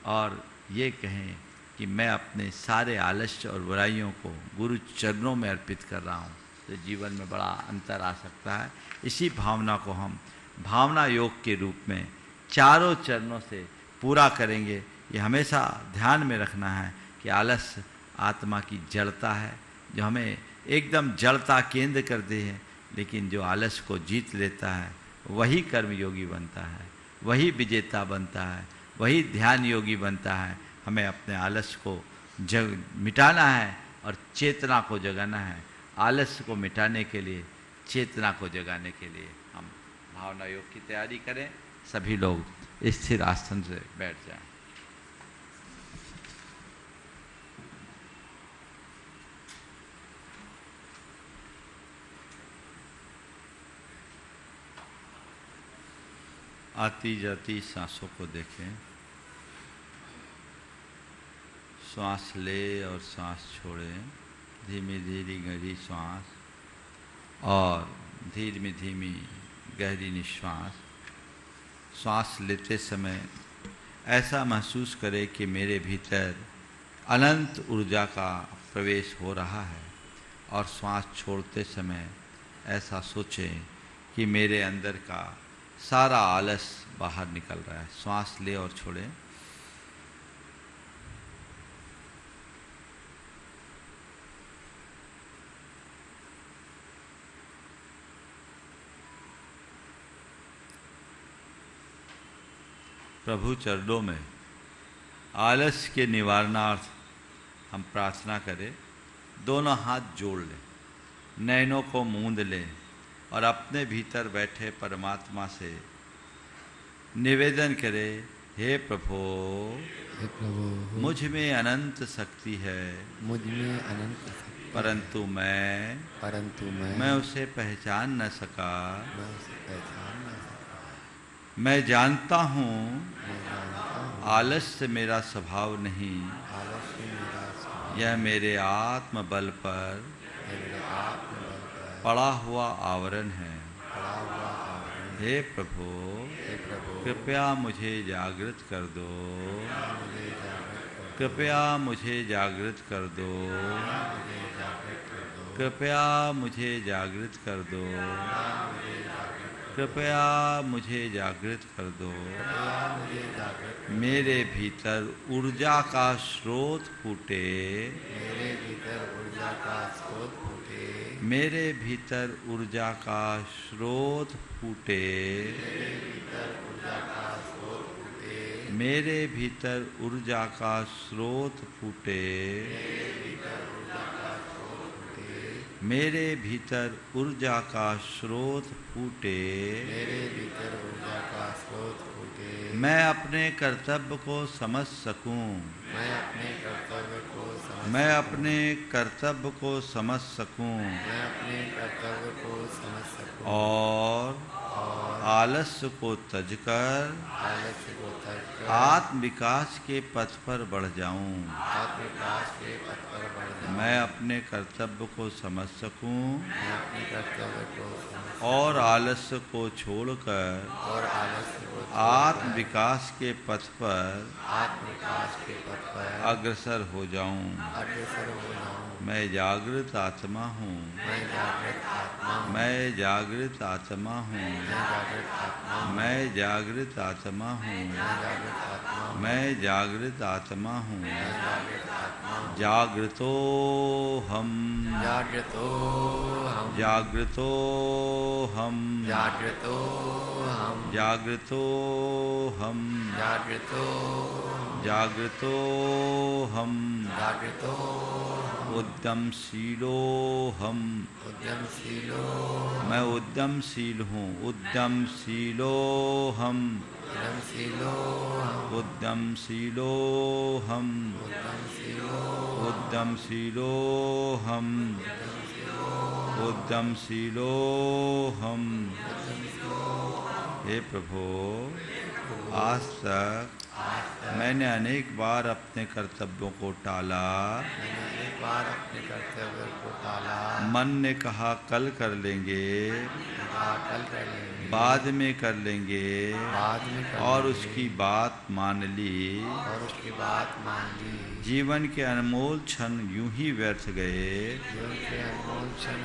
और ये कहें कि मैं अपने सारे आलस्य और बुराइयों को गुरु चरणों में अर्पित कर रहा हूँ। तो जीवन में बड़ा अंतर आ सकता है। इसी भावना को हम भावना योग के रूप में चारों चरणों से पूरा करेंगे। ये हमेशा ध्यान में रखना है कि आलस्य आत्मा की जड़ता है जो हमें एकदम जड़ता केंद्र कर दे है, लेकिन जो आलस्य को जीत लेता है वही कर्मयोगी बनता है, वही विजेता बनता है, वही ध्यान योगी बनता है। हमें अपने आलस्य को मिटाना है और चेतना को जगाना है। आलस्य को मिटाने के लिए, चेतना को जगाने के लिए हम भावना योग की तैयारी करें। सभी लोग स्थिर आसन से बैठ जाएं। आती जाती सांसों को देखें, श्वास ले और श्वास छोड़े, धीमी धीमी गहरी श्वास और धीमी धीमी गहरी निश्वास। श्वास लेते समय ऐसा महसूस करें कि मेरे भीतर अनंत ऊर्जा का प्रवेश हो रहा है, और श्वास छोड़ते समय ऐसा सोचें कि मेरे अंदर का सारा आलस बाहर निकल रहा है। श्वास ले और छोड़ें। प्रभु चरणों में आलस के निवारणार्थ हम प्रार्थना करें। दोनों हाथ जोड़ लें, नैनों को मूंद लें और अपने भीतर बैठे परमात्मा से निवेदन करें, हे प्रभु, हे प्रभु, मुझ में अनंत शक्ति है, मुझ में अनंत शक्ति है, परंतु मैं उसे पहचान न सका। मैं उसे पहचान न सका। मैं जानता हूँ मैं जानता हूँ आलस्य मेरा स्वभाव नहीं, आलस्य मेरा स्वभाव यह मेरे आत्म बल पर मेरे आत्मबल पर पड़ा हुआ आवरण है। पड़ा हुआ आवरण है। हे प्रभु, हे प्रभु, कृपया मुझे जागृत कर दो, मुझे जागृत कर दो, कृपया मुझे जागृत कर दो, मुझे जागृत कर दो, कृपया मुझे जागृत कर दो, कृपया मुझे जागृत कर दो। मुझे जागृत मेरे भीतर ऊर्जा का स्रोत फूटे, मेरे भीतर ऊर्जा का स्रोत फूटे, मेरे भीतर ऊर्जा का स्रोत फूटे, मेरे भीतर ऊर्जा का स्रोत फूटे, मेरे भीतर ऊर्जा का स्रोत फूटे। मेरे भीतर ऊर्जा का स्रोत फूटे। मैं अपने कर्तव्य को समझ सकूं, मैं अपने कर्तव्य को समझ मैं अपने कर्तव्य को समझ सकूं मैं अपने कर्तव्य को समझ सकूं और आलस्य को तजकर आलस्य को त्याग कर आत्म विकास के पथ पर बढ़ जाऊं। आत्मविकास के पथ पर बढ़ जाऊं। मैं अपने कर्तव्य को समझ सकूं मैं अपने कर्तव्य को समझ और आलस्य को छोड़कर और आलस्य को आत्म विकास के पथ पर आत्मविकास के पथ पर अग्रसर हो जाऊं। अग्रसर हो जाऊं। मैं जागृत आत्मा हूँ, मैं जागृत आत्मा हूँ। मैं जागृत आत्मा हूँ, मैं जागृत आत्मा हूँ। मैं जागृत आत्मा हूँ, मैं जागृत आत्मा हूँ। जागृतो हम, जागृतो हम जागृतो हम, जागृतो हम जागृतो हम, जागृतो जागृतो हम, जागृतो उद्यमशीलो हम। उद्यमशीलो मैं उद्यमशील हूँ, उद्यमशीलो हम, उद्यमशीलो हम उद्यमशीलो हम, उद्यमशीलो उद्यमशीलो हम, उद्यमशीलो हम। हे प्रभु, आज तक मैंने अनेक बार अपने कर्तव्यों को टाला। मैंने एक बार अपने कर्तव्य को टाला। मन ने कहा कल कर लेंगे, कल कर लेंगे, बाद में कर लेंगे, बाद में कर और लेंगे, उसकी बात मान ली। और उसकी बात मान ली। जीवन के अनमोल क्षण यूं ही व्यर्थ गए। जीवन के अनमोल क्षण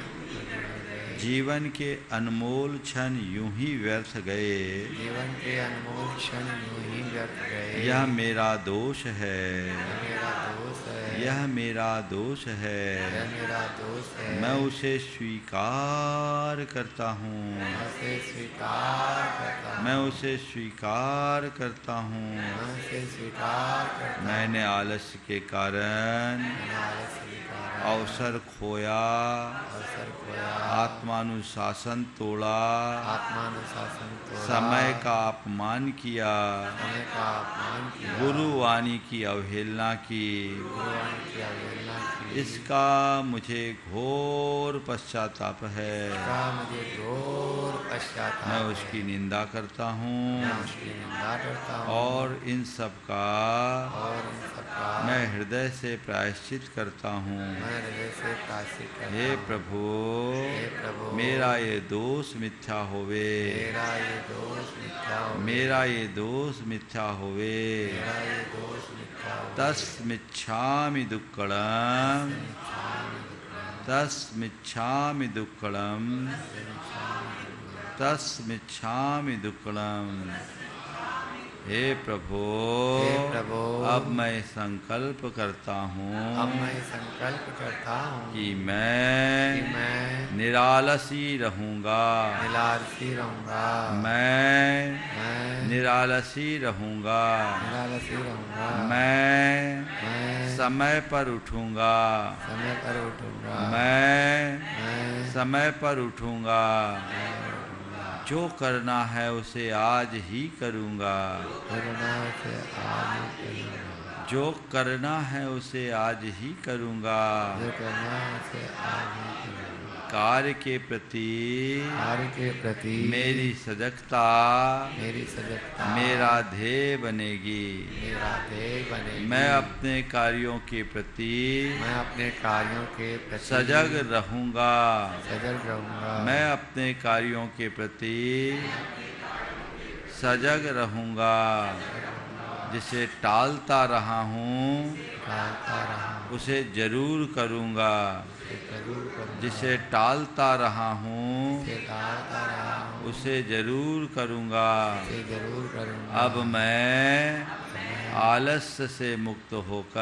जीवन के अनमोल क्षण यूं ही व्यर्थ गए। जीवन के अनमोल क्षण यूं ही व्यर्थ गए। यह मेरा दोष है, यह मेरा दोष है, यह मेरा दोष है। यह मेरा दोष है। मैं उसे स्वीकार करता हूँ, मैं उसे स्वीकार करता हूँ। मैं उसे स्वीकार करता हूँ। मैं उसे स्वीकार करता हूँ। मैंने आलस्य के कारण मैंने आलस्य के कारण अवसर खोया, अवसर खोया, आत्मानुशासन तोड़ा, आत्मानुशासन तोड़ा, समय का अपमान किया, समय का अपमान किया, गुरुवाणी की अवहेलना की। गुरुवाणी की अवहेलना की। इसका मुझे घोर पश्चाताप है। इसका मुझे घोर पश्चाताप मैं है। उसकी निंदा करता हूँ मैं उसकी निंदा करता हूँ और इन सब का और इन सब का मैं हृदय से प्रायश्चित करता हूँ। मैं हृदय से प्रायश्चित करता हे हूँ। प्रभु, हे प्रभु, मेरा ये दोष मिथ्या होवे, मेरा ये दोष मिथ्या होवे, मेरा ये दोष मिथ्या होवे। मेरा ये दोष मिथ्या होवे। तस्मिच्छामि दुक्कड़म, तस्मिच्छामि दुक्कड़म, तस्मिच्छामि दुक्कड़म। हे प्रभु, हे प्रभु, अब मैं संकल्प करता हूँ अब मैं संकल्प करता हूँ कि कि मैं मैं निरालसी रहूँगा, निरालसी रहूँगा, मैं निरालसी रहूँगा, निरालसी रहूँगा, मैं समय पर उठूँगा, समय पर उठूँगा, मैं समय पर उठूँगा। जो करना है उसे आज ही करूँगा, करुणा से आज ही करूँगा, जो करना है उसे आज ही करूँगा। जो करना है उसे आज ही करूँगा। कार्य के प्रति कार्य के प्रति मेरी सजगता मेरी सजगता मेरा ध्येय बनेगी। मेरा ध्येय बनेगी। मैं अपने कार्यों के प्रति मैं अपने कार्यों के प्रति सजग रहूँगा, सजग रहूँगा। मैं अपने कार्यों के प्रति सजग रहूँगा। जिसे टालता रहा हूँ टालता रहा उसे जरूर करूँगा, जरूर करूँगा। जिसे टालता रहा हूँ उसे टालता रहा हूँ उसे जरूर करूँगा। उसे जरूर करूँगा। अब मैं आलस्य से मुक्त होकर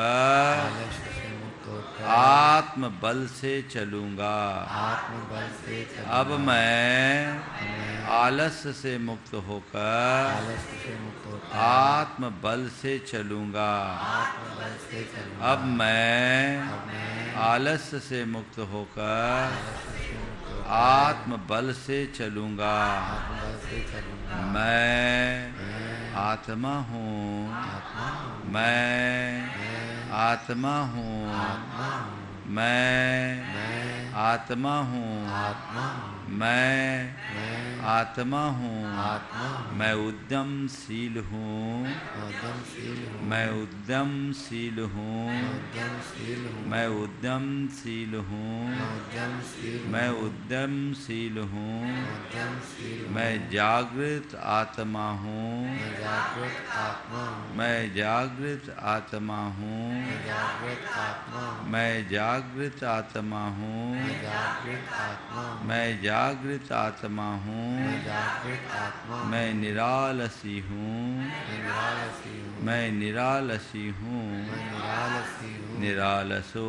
आलस्य से मुक्त होकर आत्म बल से चलूँगा। आत्मबल से चलूँगा। अब मैं आलस्य से मुक्त होकर आलस्य से मुक्त होकर आत्म बल से चलूँगा। आत्मबल से चलूँगा। अब मैं अब मैं आलस्य से मुक्त होकर आलस्य से मुक्त होकर आत्म बल से चलूँगा। आत्मबल से चलूँगा। मैं मैं आत्मा हूँ, आत्मा हूँ। मैं मैं आत्मा हूँ, आत्मा हूँ। मैं मैं आत्मा हूँ, आत्मा हूँ। मैं मैं आत्मा हूँ, आत्मा हूँ। मैं उद्यमशील हूँ, उद्यमशील हूँ। मैं उद्यमशील हूँ, उद्यमशील हूँ। मैं उद्यमशील हूँ, उद्यमशील मैं उद्यमशील हूँ, उद्यमशील मैं जागृत आत्मा हूँ, मैं जागृत आत्मा हूँ। मैं जागृत आत्मा हूँ, मैं जागृत आत्मा हूँ। मैं जागृत आत्मा हूँ, मैं जागृत आत्मा हूँ। मैं जागृत आत्मा हूँ, मैं जागृत आत्मा हूँ। मैं निरालसी हूँ, मैं निरालसी हूँ। मैं निरालसी हूँ, मैं निरालसी हूँ। निरालसो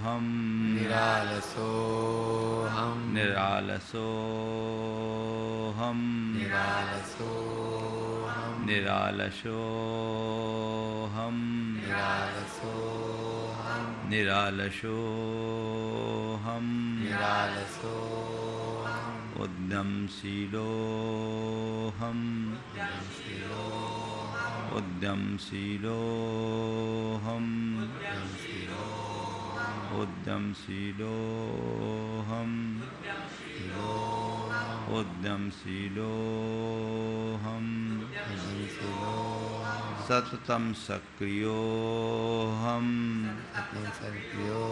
हम, निरालसो हम। निरालसो हम, निरालसो हम। निरालसो हम, निरालसो हम। निरालसो हम, निरालसो हम। उद्यमशीलो हम, उद्यमशीलो उद्यमशीलो हम, उद्यमशीलो उद्यमशीलो हम, उद्यमशीलो हम, उद्यमशीलो सततम सक्रियो हम। सतत सक्रियो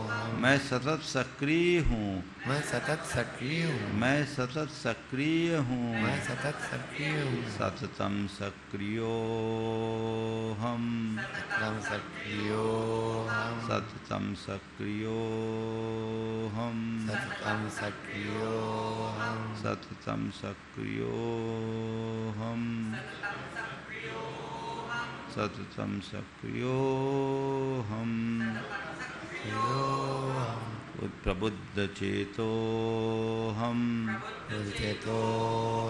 हम। मैं सतत सक्रिय हूँ, मैं सतत सक्रिय हूँ। मैं सतत सक्रिय हूँ, मैं सतत सक्रिय हूँ। सततम सक्रियो हम, सततम सक्रियो हम। सततम सक्रियो हम, सततम सक्रियो हम। सततम सक्रियो हम, सततम सक्रियो हम, प्रबुद्ध चेतो हम, चेतो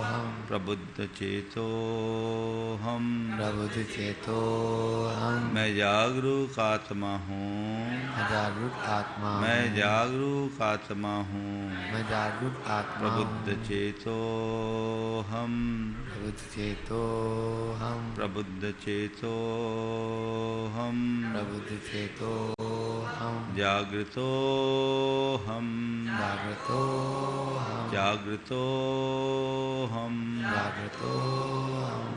हम। प्रबुद्ध चेतो हम, प्रबुद्ध चेतो हम। मैं जागरूक आत्मा हूँ, मैं जागरूक आत्मा हूँ। मैं जागरूक आत्मा हूँ, मैं जागरूक आत्मा प्रबुद्ध हूँ। चेतो हम, प्रबुद्ध चेतो हम। प्रबुद्ध चेतो हम, प्रबुद्ध चेतो हम। जागृतो हम, जागृतो हम। जागृतो हम, जागृतो हम।